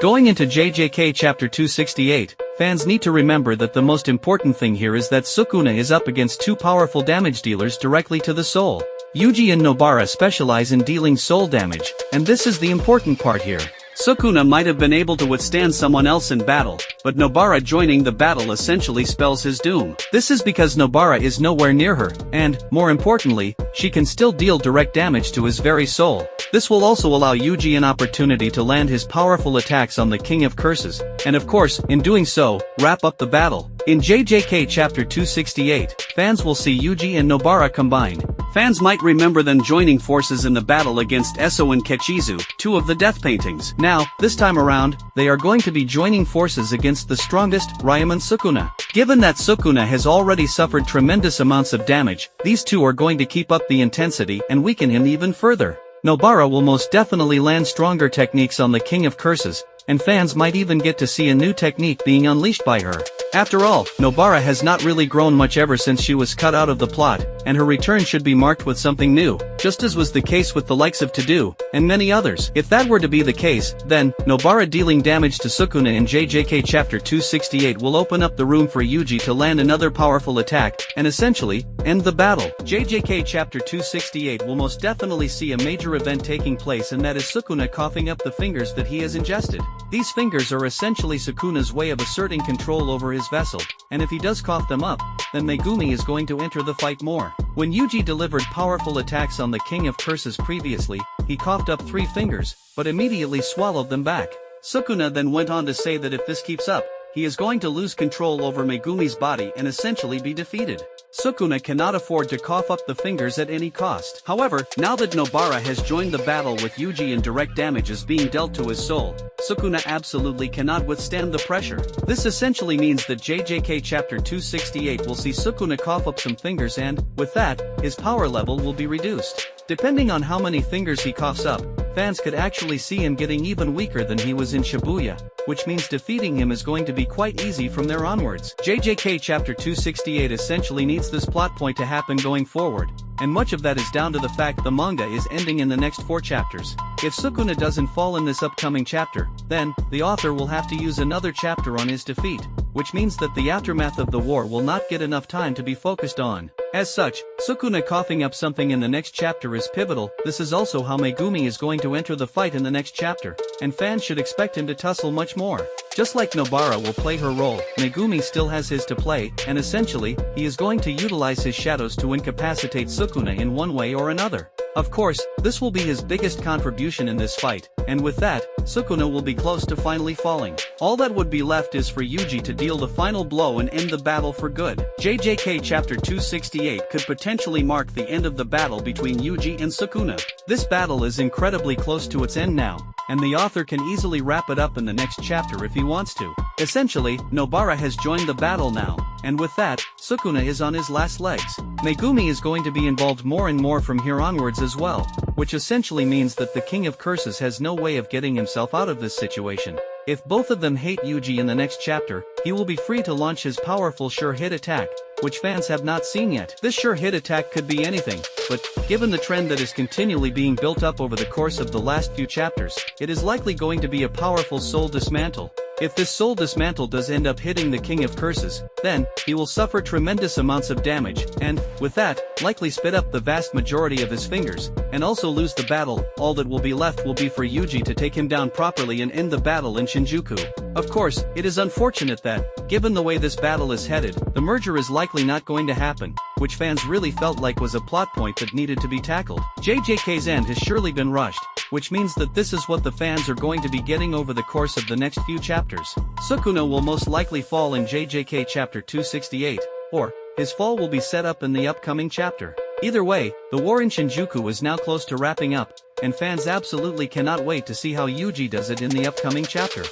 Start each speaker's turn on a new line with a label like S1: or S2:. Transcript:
S1: Going into JJK Chapter 268, fans need to remember that the most important thing here is that Sukuna is up against two powerful damage dealers directly to the soul. Yuji and Nobara specialize in dealing soul damage, and this is the important part here. Sukuna might have been able to withstand someone else in battle, but Nobara joining the battle essentially spells his doom. This is because Nobara is nowhere near her, and, more importantly, she can still deal direct damage to his very soul. This will also allow Yuji an opportunity to land his powerful attacks on the King of Curses, and of course, in doing so, wrap up the battle. In JJK Chapter 268, fans will see Yuji and Nobara combined. Fans might remember them joining forces in the battle against Eso and Kechizu, two of the death paintings. Now, this time around, they are going to be joining forces against the strongest, Ryaman Sukuna. Given that Sukuna has already suffered tremendous amounts of damage, these two are going to keep up the intensity and weaken him even further. Nobara will most definitely land stronger techniques on the King of Curses, and fans might even get to see a new technique being unleashed by her. After all, Nobara has not really grown much ever since she was cut out of the plot, and her return should be marked with something new, just as was the case with the likes of Todo, and many others. If that were to be the case, then, Nobara dealing damage to Sukuna in JJK Chapter 268 will open up the room for Yuji to land another powerful attack, and essentially, end the battle. JJK Chapter 268 will most definitely see a major event taking place, and that is Sukuna coughing up the fingers that he has ingested. These fingers are essentially Sukuna's way of asserting control over his vessel, and if he does cough them up, then Megumi is going to enter the fight more. When Yuji delivered powerful attacks on the King of Curses previously, he coughed up 3 fingers, but immediately swallowed them back. Sukuna then went on to say that if this keeps up, he is going to lose control over Megumi's body and essentially be defeated. Sukuna cannot afford to cough up the fingers at any cost. However, now that Nobara has joined the battle with Yuji and direct damage is being dealt to his soul, Sukuna absolutely cannot withstand the pressure. This essentially means that JJK Chapter 268 will see Sukuna cough up some fingers and, with that, his power level will be reduced. Depending on how many fingers he coughs up, fans could actually see him getting even weaker than he was in Shibuya, which means defeating him is going to be quite easy from there onwards. JJK Chapter 268 essentially needs this plot point to happen going forward, and much of that is down to the fact the manga is ending in the next 4 chapters. If Sukuna doesn't fall in this upcoming chapter, then, the author will have to use another chapter on his defeat, which means that the aftermath of the war will not get enough time to be focused on. As such, Sukuna coughing up something in the next chapter is pivotal. This is also how Megumi is going to enter the fight in the next chapter, and fans should expect him to tussle much more. Just like Nobara will play her role, Megumi still has his to play, and essentially, he is going to utilize his shadows to incapacitate Sukuna in one way or another. Of course, this will be his biggest contribution in this fight, and with that, Sukuna will be close to finally falling. All that would be left is for Yuji to deal the final blow and end the battle for good. JJK Chapter 268 could potentially mark the end of the battle between Yuji and Sukuna. This battle is incredibly close to its end now, and the author can easily wrap it up in the next chapter if he wants to. Essentially, Nobara has joined the battle now, and with that, Sukuna is on his last legs. Megumi is going to be involved more and more from here onwards as well, which essentially means that the King of Curses has no way of getting himself out of this situation. If both of them hate Yuji in the next chapter, he will be free to launch his powerful sure-hit attack, which fans have not seen yet. This sure-hit attack could be anything, but, given the trend that is continually being built up over the course of the last few chapters, it is likely going to be a powerful soul dismantle. If this soul dismantle does end up hitting the King of Curses, then, he will suffer tremendous amounts of damage, and, with that, likely spit up the vast majority of his fingers, and also lose the battle. All that will be left will be for Yuji to take him down properly and end the battle in Shinjuku. Of course, it is unfortunate that, given the way this battle is headed, the merger is likely not going to happen, which fans really felt like was a plot point that needed to be tackled. JJK's end has surely been rushed, which means that this is what the fans are going to be getting over the course of the next few chapters. Sukuna will most likely fall in JJK Chapter 268, or, his fall will be set up in the upcoming chapter. Either way, the war in Shinjuku is now close to wrapping up, and fans absolutely cannot wait to see how Yuji does it in the upcoming chapter.